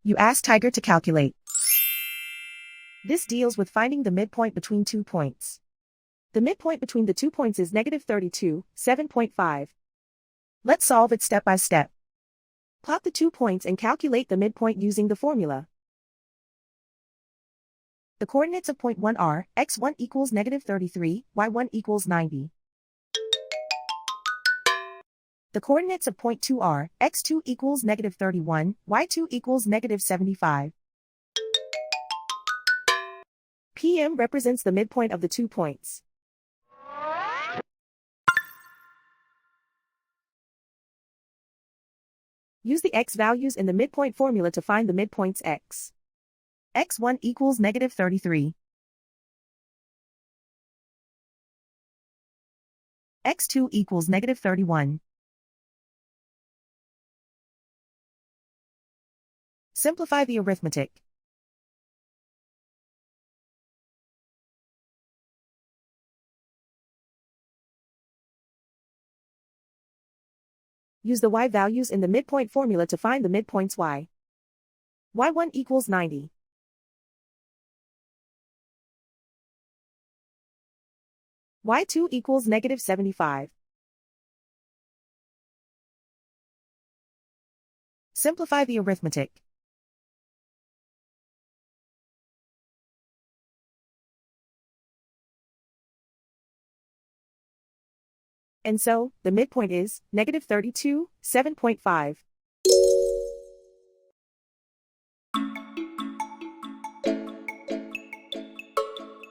You ask Tiger to calculate. This deals with finding the midpoint between 2 points. The midpoint between the 2 points is -32, 7.5. Let's solve it step by step. Plot the 2 points and calculate the midpoint using the formula. The coordinates of point 1 are, x1 equals -33, y1 equals 90. The coordinates of point 2 are, x2 equals -31, y2 equals -75. PM represents the midpoint of the 2 points. Use the x values in the midpoint formula to find the midpoints x. x1 equals -33. x2 equals -31. Simplify the arithmetic. Use the y values in the midpoint formula to find the midpoints y. y1 equals 90. y2 equals -75. Simplify the arithmetic. And so, the midpoint is -32, 7.5.